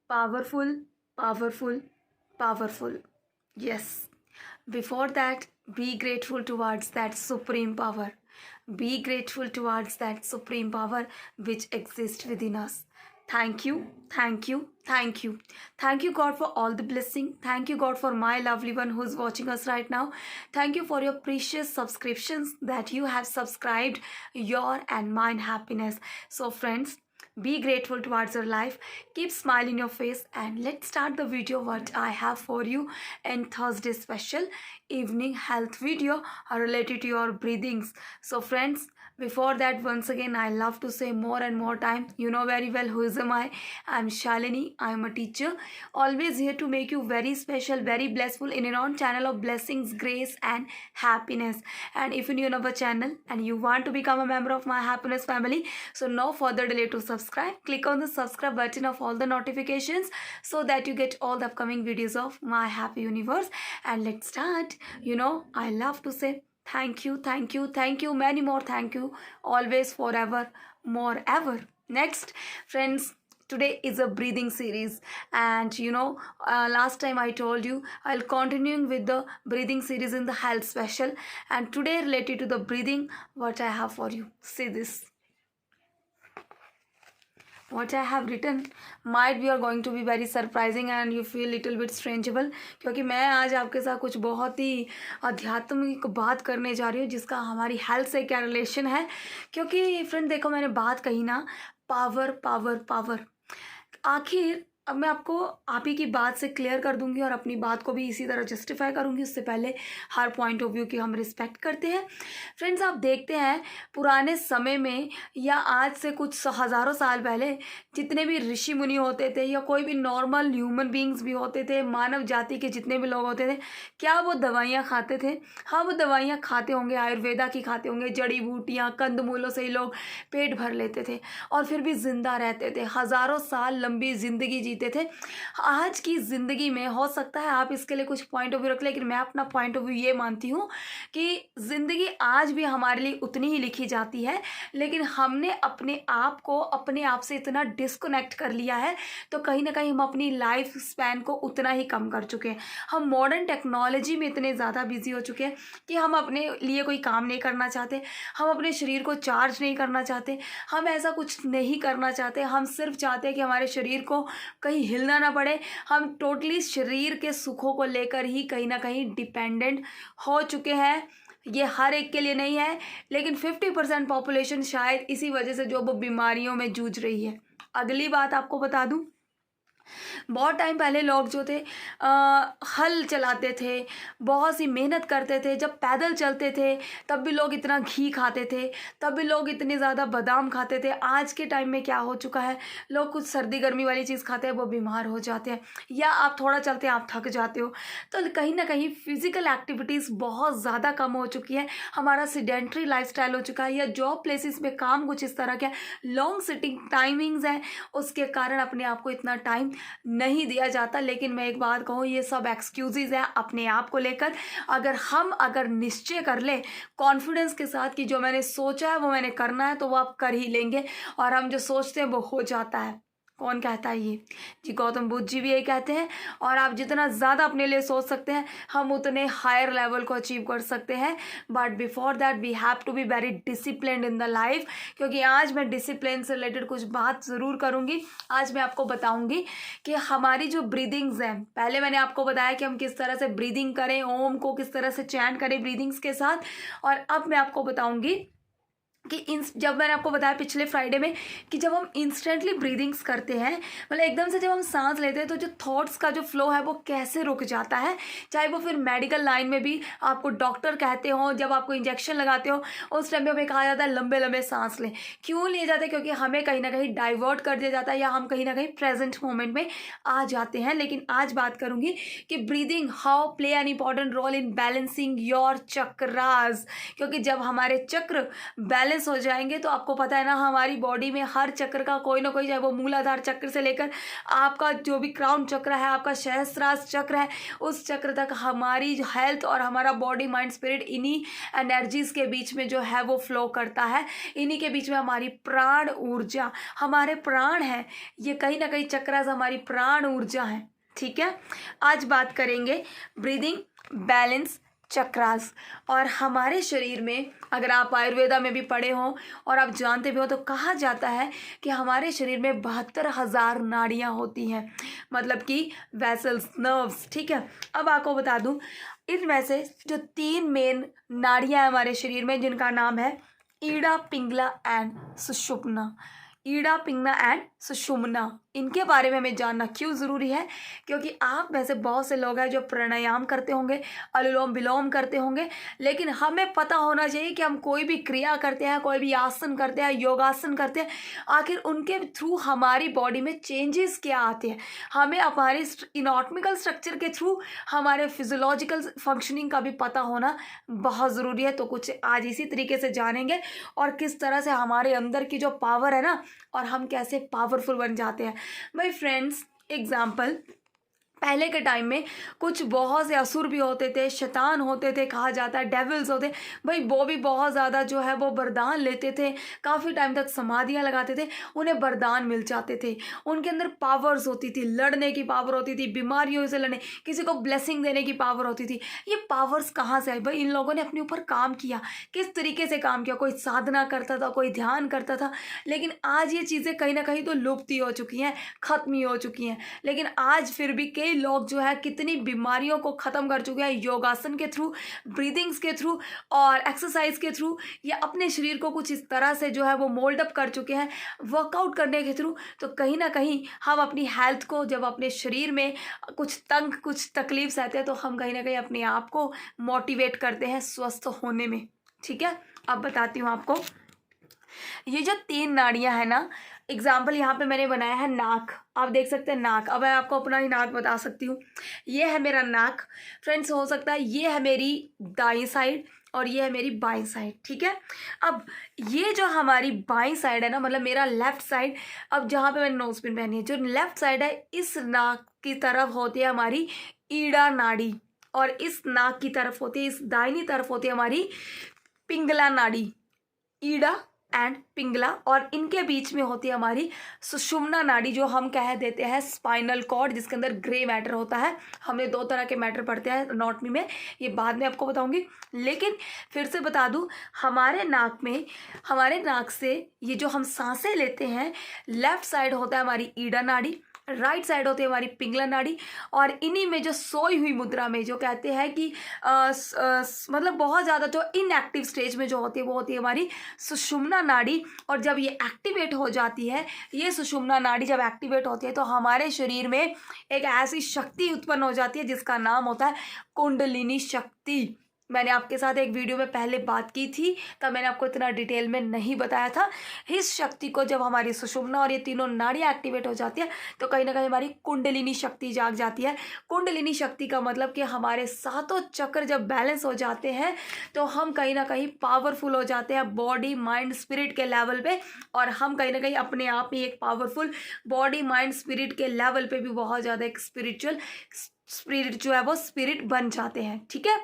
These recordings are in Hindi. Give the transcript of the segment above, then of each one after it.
powerful, powerful, powerful. Yes. Before that, be grateful towards that supreme power. Be grateful towards that supreme power which exists within us. Thank you, thank you, thank you. Thank you, God, for all the blessing. Thank you, God, for my lovely one who is watching us right now. Thank you for your precious subscriptions that you have subscribed your and mine happiness. So, friends, be grateful towards your life. Keep smile in your face, and let's start the video what I have for you in Thursday special evening health video related to your breathings. So friends, before that, once again, I love to say more and more time, you know very well who am I. I'm Shalini. I'm a teacher, always here to make you very special, very blissful in your own channel of blessings, grace and happiness. And if you're new on our channel and you want to become a member of my happiness family, so no further delay to subscribe. Click on the subscribe button of all the notifications so that you get all the upcoming videos of my happy universe. And let's start. You know, I love to say thank you, thank you, thank you, many more thank you, always, forever, more ever. Next, friends, today is a breathing series, and you know, last time I told you I'll continuing with the breathing series in the health special, and today related to the breathing, what I have for you. See this. What I have written might be are going to be very surprising and you feel little bit strangeable, क्योंकि मैं आज आपके साथ कुछ बहुत ही आध्यात्मिक बात करने जा रही हूँ जिसका हमारी हेल्थ से क्या रिलेशन है. क्योंकि फ्रेंड देखो, मैंने बात कही ना, पावर पावर पावर. आखिर अब मैं आपको आप ही की बात से क्लियर कर दूंगी और अपनी बात को भी इसी तरह जस्टिफाई करूंगी. उससे पहले हर पॉइंट ऑफ व्यू की हम रिस्पेक्ट करते हैं. फ्रेंड्स, आप देखते हैं पुराने समय में या आज से कुछ हज़ारों साल पहले जितने भी ऋषि मुनि होते थे या कोई भी नॉर्मल ह्यूमन बींग्स भी होते थे, मानव जाति के जितने भी लोग होते थे, क्या वो दवाइयाँ खाते थे? हाँ, वो दवाइयाँ खाते होंगे, आयुर्वेदा की खाते होंगे, जड़ी बूटियाँ, कंदमूलों से ही लोग पेट भर लेते थे और फिर भी जिंदा रहते थे, हज़ारों साल लंबी ज़िंदगी जीते थे. आज की ज़िंदगी में हो सकता है आप इसके लिए कुछ पॉइंट ऑफ व्यू रख, लेकिन मैं अपना पॉइंट ऑफ व्यू ये मानती हूँ कि ज़िंदगी आज भी हमारे लिए उतनी ही लिखी जाती है, लेकिन हमने अपने आप को अपने आप से इतना डिस्कनेक्ट कर लिया है तो कहीं ना कहीं हम अपनी लाइफ स्पैन को उतना ही कम कर चुके हैं. हम मॉडर्न टेक्नोलॉजी में इतने ज़्यादा बिजी हो चुके हैं कि हम अपने लिए कोई काम नहीं करना चाहते, हम अपने शरीर को चार्ज नहीं करना चाहते, हम ऐसा कुछ नहीं करना चाहते. हम सिर्फ चाहते हैं कि हमारे शरीर को कहीं हिलना ना पड़े. हम टोटली शरीर के सुखों को लेकर ही कहीं ना कहीं डिपेंडेंट हो चुके हैं. ये हर एक के लिए नहीं है, लेकिन 50% पॉपुलेशन शायद इसी वजह से जो वो बीमारियों में जूझ रही है. अगली बात आपको बता दूं, बहुत टाइम पहले लोग जो थे हल चलाते थे, बहुत सी मेहनत करते थे. जब पैदल चलते थे तब भी लोग इतना घी खाते थे, तब भी लोग इतने ज़्यादा बादाम खाते थे. आज के टाइम में क्या हो चुका है, लोग कुछ सर्दी गर्मी वाली चीज़ खाते हैं, वो बीमार हो जाते हैं, या आप थोड़ा चलते हैं आप थक जाते हो. तो कहीं ना कहीं फिज़िकल एक्टिविटीज़ बहुत ज़्यादा कम हो चुकी है, हमारा सीडेंट्री लाइफस्टाइल हो चुका है, या जॉब प्लेसेस में काम कुछ इस तरह का, लॉन्ग सिटिंग टाइमिंग्स हैं, उसके कारण अपने आप को इतना टाइम नहीं दिया जाता. लेकिन मैं एक बात कहूँ, ये सब एक्सक्यूजेज हैं अपने आप को लेकर. अगर निश्चय कर ले कॉन्फिडेंस के साथ कि जो मैंने सोचा है वो मैंने करना है, तो वो आप कर ही लेंगे. और हम जो सोचते हैं वो हो जाता है. कौन कहता है ये? जी गौतम बुद्ध जी भी यही कहते हैं. और आप जितना ज़्यादा अपने लिए सोच सकते हैं, हम उतने हायर लेवल को अचीव कर सकते हैं. But before that we have to be very disciplined in the life. क्योंकि आज मैं डिसिप्लिन से रिलेटेड कुछ बात ज़रूर करूँगी. आज मैं आपको बताऊँगी कि हमारी जो ब्रीदिंग्स हैं, पहले मैंने आपको बताया कि हम किस तरह से ब्रीदिंग करें, ओम को किस तरह से चैंट करें ब्रीदिंग्स के साथ. और अब मैं आपको बताऊँगी कि जब मैंने आपको बताया पिछले फ्राइडे में कि जब हम इंस्टेंटली ब्रीदिंग्स करते हैं, मतलब एकदम से जब हम सांस लेते हैं, तो जो थॉट्स का जो फ्लो है वो कैसे रुक जाता है. चाहे वो फिर मेडिकल लाइन में भी आपको डॉक्टर कहते हो, जब आपको इंजेक्शन लगाते हो उस टाइम पे हमें कहा जाता है लंबे लंबे सांस लें. क्यों लिए जाते हैं? क्योंकि हमें कहीं ना कहीं डाइवर्ट कर दिया जाता है, या हम कहीं ना कहीं प्रेजेंट मोमेंट में आ जाते हैं. लेकिन आज बात करूँगी कि breathing how play an important role in balancing your chakras. क्योंकि जब हमारे चक्र बैलेंस बैलेंस हो जाएंगे तो आपको पता है ना, हमारी बॉडी में हर चक्र का कोई ना कोई, चाहे वो मूलाधार चक्र से लेकर आपका जो भी क्राउन चक्र है, आपका सहस्त्रार चक्र है, उस चक्र तक हमारी जो हेल्थ और हमारा बॉडी माइंड स्पिरिट इन्हीं एनर्जीज के बीच में जो है वो फ्लो करता है। इन्हीं के बीच में हमारी प्राण ऊर्जा, हमारे प्राण हैं, ये कहीं ना कहीं चक्रास हमारी प्राण ऊर्जा है। ठीक है, आज बात करेंगे ब्रीदिंग बैलेंस चक्रास। और हमारे शरीर में, अगर आप आयुर्वेदा में भी पढ़े हों और आप जानते भी हो, तो कहा जाता है कि हमारे शरीर में 72,000 नाड़ियाँ होती हैं, मतलब कि वेसल्स, नर्व्स। ठीक है, अब आपको बता दूं, इनमें से जो 3 मेन नाड़ियाँ हैं हमारे शरीर में, जिनका नाम है Ida, Pingala and Sushumna. Ida, Pingala and सुषुम्ना, इनके बारे में हमें जानना क्यों ज़रूरी है? क्योंकि आप में से बहुत से लोग हैं जो प्राणायाम करते होंगे, अनुलोम विलोम करते होंगे, लेकिन हमें पता होना चाहिए कि हम कोई भी क्रिया करते हैं, कोई भी आसन करते हैं, योगासन करते हैं, आखिर उनके थ्रू हमारी बॉडी में चेंजेस क्या आते हैं। हमें हमारे इनाटॉमिकल स्ट्रक्चर के थ्रू हमारे फिजियोलॉजिकल फंक्शनिंग का भी पता होना बहुत ज़रूरी है। तो कुछ आज इसी तरीके से जानेंगे और किस तरह से हमारे अंदर की जो पावर है ना, और हम कैसे पावरफुल बन जाते हैं। माय फ्रेंड्स, एग्जाम्पल, पहले के टाइम में कुछ बहुत से असुर भी होते थे, शैतान होते थे, कहा जाता है डेविल्स होते, भाई वो भी बहुत ज़्यादा जो है वो वरदान लेते थे, काफ़ी टाइम तक समाधियाँ लगाते थे, उन्हें वरदान मिल जाते थे, उनके अंदर पावर्स होती थी, लड़ने की पावर होती थी, बीमारियों से लड़ने, किसी को ब्लेसिंग देने की पावर होती थी। ये पावर्स कहाँ से आई? भाई इन लोगों ने अपने ऊपर काम किया, किस तरीके से काम किया, कोई साधना करता था, कोई ध्यान करता था, लेकिन आज ये चीज़ें कहीं ना कहीं तो लुप्त ही हो चुकी हैं, ख़त्म ही हो चुकी हैं। लेकिन आज फिर भी कई लोग जो है कितनी बीमारियों को ख़त्म कर चुके हैं योगासन के थ्रू, ब्रीदिंग्स के थ्रू और एक्सरसाइज के थ्रू, या अपने शरीर को कुछ इस तरह से जो है वो मोल्ड अप कर चुके हैं वर्कआउट करने के थ्रू। तो कहीं ना कहीं हम अपनी हेल्थ को, जब अपने शरीर में कुछ तंग, कुछ तकलीफ रहते हैं, तो हम कहीं ना कहीं अपने आप को मोटिवेट करते हैं स्वस्थ होने में। ठीक है, अब बताती हूँ आपको, ये जो 3 नाड़ियाँ हैं ना, एग्जाम्पल यहाँ पे मैंने बनाया है नाक, आप देख सकते हैं नाक। अब मैं आपको अपना ही नाक बता सकती हूँ, ये है मेरा नाक फ्रेंड्स। हो सकता है ये है मेरी दाईं साइड और ये है मेरी बाईं साइड। ठीक है, अब ये जो हमारी बाईं साइड है ना, मतलब मेरा लेफ्ट साइड, अब जहाँ पे मैंने नोज पिन पहनी है, जो लेफ्ट साइड है, इस नाक की तरफ होती है हमारी ईड़ा नाड़ी, और इस नाक की तरफ होती है, इस दाहिनी तरफ होती है हमारी पिंगला नाड़ी, ईड़ा एंड पिंगला, और इनके बीच में होती है हमारी सुषुम्ना नाड़ी, जो हम कह देते हैं स्पाइनल कॉर्ड, जिसके अंदर ग्रे मैटर होता है। हमें 2 तरह के मैटर पढ़ते हैं एनाटॉमी में, ये बाद में आपको बताऊंगी। लेकिन फिर से बता दूं, हमारे नाक में, हमारे नाक से ये जो हम सांसें लेते हैं, लेफ्ट साइड होता है हमारी ईड़ा नाड़ी, राइट साइड होती है हमारी पिंगला नाड़ी, और इन्हीं में जो सोई हुई मुद्रा में, जो कहते हैं कि मतलब बहुत ज़्यादा जो इनएक्टिव स्टेज में जो होती है, वो होती है हमारी सुषुम्ना नाड़ी। और जब ये एक्टिवेट हो जाती है, ये सुषुम्ना नाड़ी जब एक्टिवेट होती है, तो हमारे शरीर में एक ऐसी शक्ति उत्पन्न हो जाती है जिसका नाम होता है कुंडलिनी शक्ति। मैंने आपके साथ एक वीडियो में पहले बात की थी, तब मैंने आपको इतना डिटेल में नहीं बताया था। इस शक्ति को जब हमारी सुषुम्ना और ये तीनों नाड़ियाँ एक्टिवेट हो जाती है, तो कहीं ना कहीं हमारी कुंडलिनी शक्ति जाग जाती है। कुंडलिनी शक्ति का मतलब कि हमारे 7 चक्र जब बैलेंस हो जाते हैं, तो हम कहीं ना कहीं पावरफुल हो जाते हैं बॉडी माइंड स्पिरिट के लेवल पे, और हम कहीं ना कहीं अपने आप में एक पावरफुल बॉडी माइंड स्पिरिट के लेवल पे भी बहुत ज़्यादा एक स्पिरिचुअल स्पिरिट जो है वो स्पिरिट बन जाते हैं। ठीक है,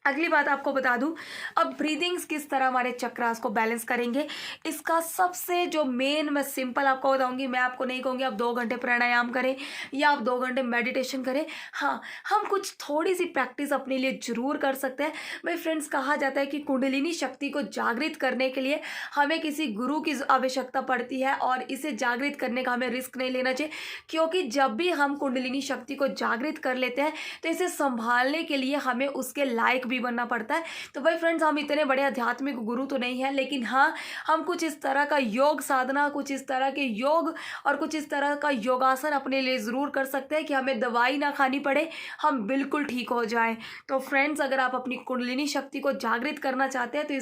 अगली बात आपको बता दूं, अब ब्रीदिंग्स किस तरह हमारे चक्रास को बैलेंस करेंगे, इसका सबसे जो मेन, मैं सिंपल आपको बताऊंगी। मैं आपको नहीं कहूँगी आप 2 घंटे प्राणायाम करें या आप 2 घंटे मेडिटेशन करें। हाँ, हम कुछ थोड़ी सी प्रैक्टिस अपने लिए ज़रूर कर सकते हैं। भाई फ्रेंड्स, कहा जाता है कि कुंडलिनी शक्ति को जागृत करने के लिए हमें किसी गुरु की आवश्यकता पड़ती है, और इसे जागृत करने का हमें रिस्क नहीं लेना चाहिए, क्योंकि जब भी हम कुंडलिनी शक्ति को जागृत कर लेते हैं, तो इसे संभालने के लिए हमें उसके लायक बनना पड़ता है। तो भाई फ्रेंड्स, हम इतने बड़े आध्यात्मिक गुरु तो नहीं है, लेकिन हाँ, हम कुछ इस तरह का योग साधना, कुछ इस तरह के योग और कुछ इस तरह का योगासन अपने लिए ज़रूर कर सकते हैं कि हमें दवाई ना खानी पड़े, हम बिल्कुल ठीक हो जाएं। तो फ्रेंड्स, अगर आप अपनी कुंडलिनी शक्ति को जागृत करना चाहते हैं, तो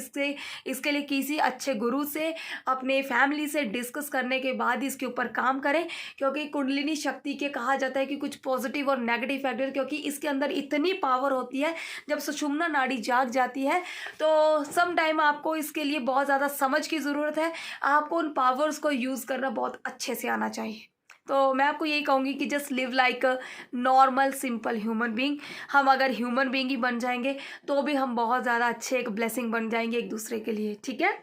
इसके लिए किसी अच्छे गुरु से, अपने फैमिली से डिस्कस करने के बाद इसके ऊपर काम करें, क्योंकि कुंडलिनी शक्ति के कहा जाता है कि कुछ पॉजिटिव और नेगेटिव फैक्टर, क्योंकि इसके अंदर इतनी पावर होती है। जब सुषुम्ना सुषुम्ना नाड़ी जाग जाती है। तो सम टाइम आपको इसके लिए बहुत ज़्यादा समझ की ज़रूरत है, आपको उन पावर्स को यूज़ करना बहुत अच्छे से आना चाहिए। तो मैं आपको यही कहूँगी कि just live like a normal simple human being. हम अगर ह्यूमन बीइंग ही बन जाएंगे तो भी हम बहुत ज़्यादा अच्छे एक ब्लेसिंग बन जाएंगे एक दूसरे के लिए, ठीक है।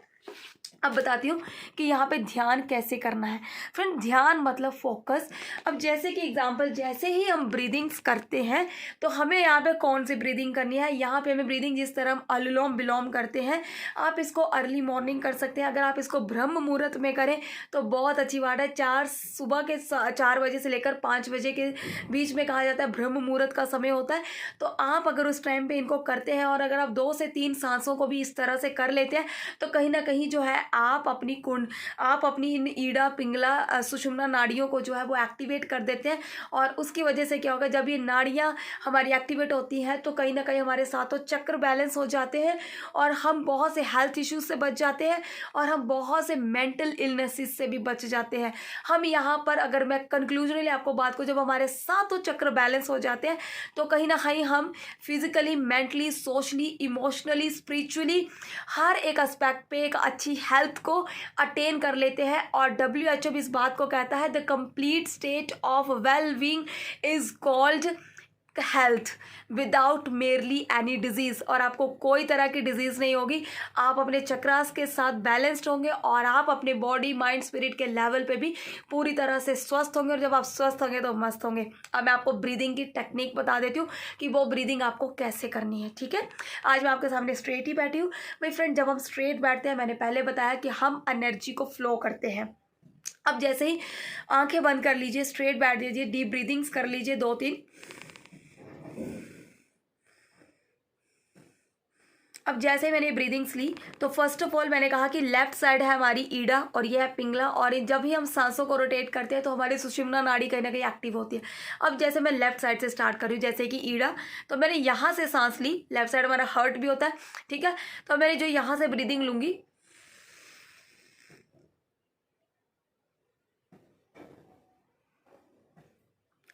अब बताती हूँ कि यहाँ पे ध्यान कैसे करना है। फ्रेंड, ध्यान मतलब फोकस। अब जैसे कि एग्जांपल, जैसे ही हम ब्रीदिंग्स करते हैं तो हमें यहाँ पे कौन सी ब्रीदिंग करनी है। यहाँ पे हमें ब्रीदिंग जिस तरह हम अनुलोम विलोम करते हैं, आप इसको अर्ली मॉर्निंग कर सकते हैं। अगर आप इसको ब्रह्म मुहूर्त में करें तो बहुत अच्छी बात है। सुबह के 4 बजे से लेकर 5 बजे के बीच में कहा जाता है ब्रह्म मुहूर्त का समय होता है। तो आप अगर उस टाइम पर इनको करते हैं और अगर आप 2 से 3 सांसों को भी इस तरह से कर लेते हैं तो कहीं ना कहीं जो है आप अपनी इन ईड़ा पिंगला सुषुम्ना नाड़ियों को जो है वो एक्टिवेट कर देते हैं। और उसकी वजह से क्या होगा, जब ये नाड़ियाँ हमारी एक्टिवेट होती हैं तो कहीं ना कहीं हमारे सातों चक्र बैलेंस हो जाते हैं और हम बहुत से हेल्थ इश्यूज से बच जाते हैं और हम बहुत से मेंटल इलनेसेस से भी बच जाते हैं। हम यहाँ पर अगर मैं कंक्लूजनली आपको बात को, जब हमारे सातों चक्र बैलेंस हो जाते हैं तो कहीं ना कहीं हम physically, mentally, socially, emotionally, spiritually हर एक एस्पेक्ट पे एक अच्छी हेल्थ को अटेन कर लेते हैं। और WHO भी इस बात को कहता है, the complete state of well being is called health without merely any disease. और आपको कोई तरह की डिजीज़ नहीं होगी, आप अपने चक्रास के साथ बैलेंस्ड होंगे और आप अपने बॉडी, माइंड, स्पिरिट के लेवल पे भी पूरी तरह से स्वस्थ होंगे। और जब आप स्वस्थ होंगे तो मस्त होंगे। अब मैं आपको ब्रीदिंग की टेक्निक बता देती हूँ कि वो ब्रीदिंग आपको कैसे करनी है, ठीक है। आज मैं आपके सामने स्ट्रेट ही बैठी हूँ। भाई फ्रेंड, जब हम स्ट्रेट बैठते हैं, मैंने पहले बताया कि हम एनर्जी को फ्लो करते हैं। अब जैसे ही आंखें बंद कर लीजिए, स्ट्रेट बैठ लीजिए, डीप ब्रीदिंग्स कर लीजिए 2-3। अब जैसे मैंने ब्रीदिंग्स ली तो फर्स्ट ऑफ ऑल मैंने कहा कि लेफ्ट साइड है हमारी ईड़ा और ये है पिंगला। और जब ही हम सांसों को रोटेट करते हैं तो हमारी सुषुम्ना नाड़ी कहीं ना कहीं एक्टिव होती है। अब जैसे मैं लेफ्ट साइड से स्टार्ट कर रही हूँ, जैसे कि ईड़ा, तो मैंने यहाँ से सांस ली। लेफ्ट साइड हमारा हार्ट भी होता है, ठीक है। तो मैंने जो यहाँ से ब्रीदिंग लूँगी,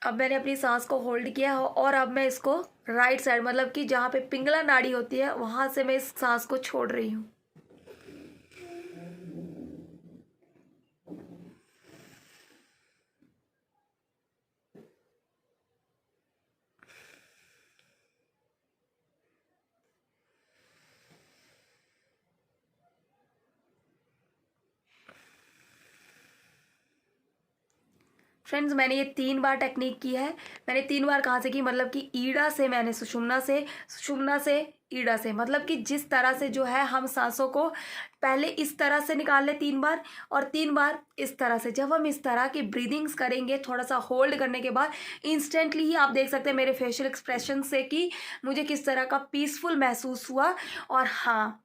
अब मैंने अपनी सांस को होल्ड किया और अब मैं इसको राइट साइड, मतलब कि जहाँ पे पिंगला नाड़ी होती है, वहाँ से मैं इस सांस को छोड़ रही हूँ। फ्रेंड्स, मैंने ये 3 बार टेक्निक की है। मैंने 3 बार कहाँ से की, मतलब कि ईड़ा से मैंने सुषुम्ना से, सुषुम्ना से ईड़ा से। मतलब कि जिस तरह से जो है हम सांसों को पहले इस तरह से निकाल ले 3 बार और 3 बार इस तरह से। जब हम इस तरह की ब्रीदिंग्स करेंगे, थोड़ा सा होल्ड करने के बाद इंस्टेंटली ही आप देख सकते हैं मेरे फेशियल एक्सप्रेशन से कि मुझे किस तरह का पीसफुल महसूस हुआ। और हाँ,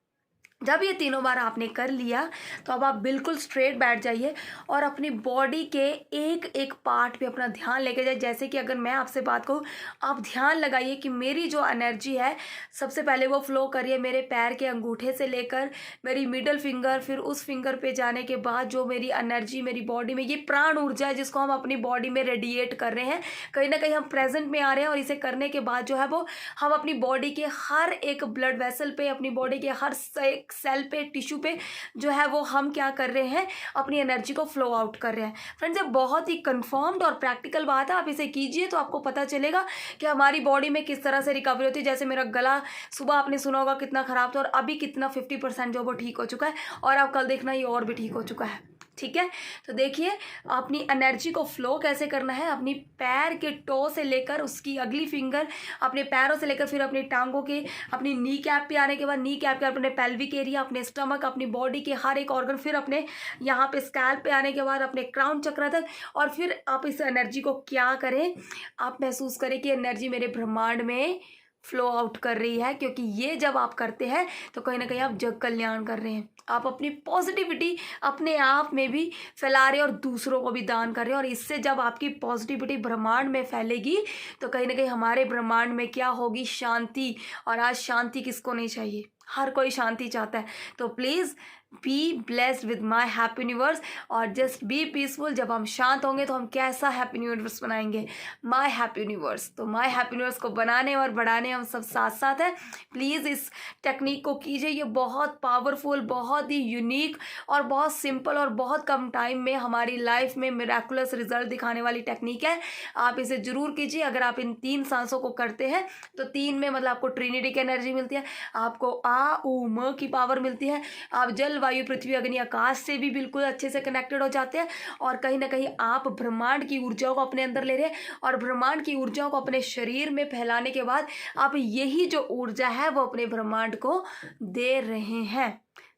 जब ये 3 बार आपने कर लिया तो अब आप बिल्कुल स्ट्रेट बैठ जाइए और अपनी बॉडी के एक एक पार्ट पे अपना ध्यान लेके जाए। जैसे कि अगर मैं आपसे बात कहूँ, आप ध्यान लगाइए कि मेरी जो एनर्जी है सबसे पहले वो फ्लो करिए मेरे पैर के अंगूठे से लेकर मेरी मिडल फिंगर, फिर उस फिंगर पे जाने के बाद जो मेरी एनर्जी मेरी बॉडी में, ये प्राण ऊर्जा है जिसको हम अपनी बॉडी में रेडिएट कर रहे हैं, कहीं ना कहीं हम प्रेजेंट में आ रहे हैं। और इसे करने के बाद जो है वो हम अपनी बॉडी के हर एक ब्लड वेसल पे, अपनी बॉडी के हर एक सेल पे, टिश्यू पे जो है वो हम क्या कर रहे हैं, अपनी एनर्जी को फ्लो आउट कर रहे हैं। फ्रेंड्स, ये बहुत ही कंफर्म्ड और प्रैक्टिकल बात है। आप इसे कीजिए तो आपको पता चलेगा कि हमारी बॉडी में किस तरह से रिकवरी होती है। जैसे मेरा गला सुबह आपने सुना होगा कितना ख़राब था और अभी कितना 50% जो वो ठीक हो चुका है और आप कल देखना ये और भी ठीक हो चुका है, ठीक है। तो देखिए अपनी एनर्जी को फ्लो कैसे करना है। अपनी पैर के टो से लेकर उसकी अगली फिंगर, अपने पैरों से लेकर फिर अपनी टांगों के, अपनी नी कैप पे आने के बाद नी कैप के अपने पेल्विक एरिया, अपने स्टमक, अपनी बॉडी के हर एक ऑर्गन, फिर अपने यहाँ पे स्कैल्प पे आने के बाद अपने क्राउन चक्र तक। और फिर आप इस एनर्जी को क्या करें, आप महसूस करें कि एनर्जी मेरे ब्रह्मांड में फ्लो आउट कर रही है। क्योंकि ये जब आप करते हैं तो कहीं ना कहीं आप जग कल्याण कर रहे हैं। आप अपनी पॉजिटिविटी अपने आप में भी फैला रहे हैं और दूसरों को भी दान कर रहे हैं। और इससे जब आपकी पॉजिटिविटी ब्रह्मांड में फैलेगी तो कहीं ना कहीं हमारे ब्रह्मांड में क्या होगी, शांति। और आज शांति किसको नहीं चाहिए, हर कोई शांति चाहता है। तो please be blessed with my happy universe और जस्ट बी पीसफुल। जब हम शांत होंगे तो हम कैसा हैप्पी यूनिवर्स बनाएंगे, माई हैप्पी यूनिवर्स। तो माई हैप्पी यूनिवर्स को बनाने और बढ़ाने हम सब साथ साथ हैं। प्लीज़ इस टेक्निक को कीजिए, ये बहुत पावरफुल, बहुत ही यूनिक और बहुत सिंपल और बहुत कम टाइम में हमारी लाइफ में मिराकुलस रिजल्ट दिखाने वाली टेक्निक है। आप इसे ज़रूर कीजिए। अगर आप इन 3 सांसों को करते हैं तो 3 में मतलब आपको ट्रिनिटी की एनर्जी मिलती है, आपको आ ऊ म की पावर मिलती है, आप जल वायु पृथ्वी अग्नि आकाश से भी बिल्कुल अच्छे से कनेक्टेड हो जाते हैं और कहीं ना कहीं आप ब्रह्मांड की ऊर्जाओं को अपने अंदर ले रहे हैं और ब्रह्मांड की ऊर्जाओं को अपने शरीर में फैलाने के बाद आप यही जो ऊर्जा है वो अपने ब्रह्मांड को दे रहे हैं।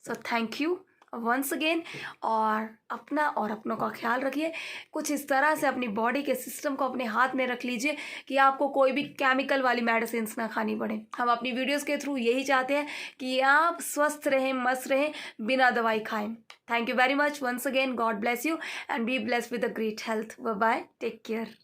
So thank you once again और अपना और अपनों का ख्याल रखिए। कुछ इस तरह से अपनी बॉडी के सिस्टम को अपने हाथ में रख लीजिए कि आपको कोई भी केमिकल वाली मेडिसिन ना खानी पड़े। हम अपनी वीडियोस के थ्रू यही चाहते हैं कि आप स्वस्थ रहें, मस्त रहें, बिना दवाई खाएं। Thank you very much once again. God bless you and be blessed with a great health. Bye bye, take care.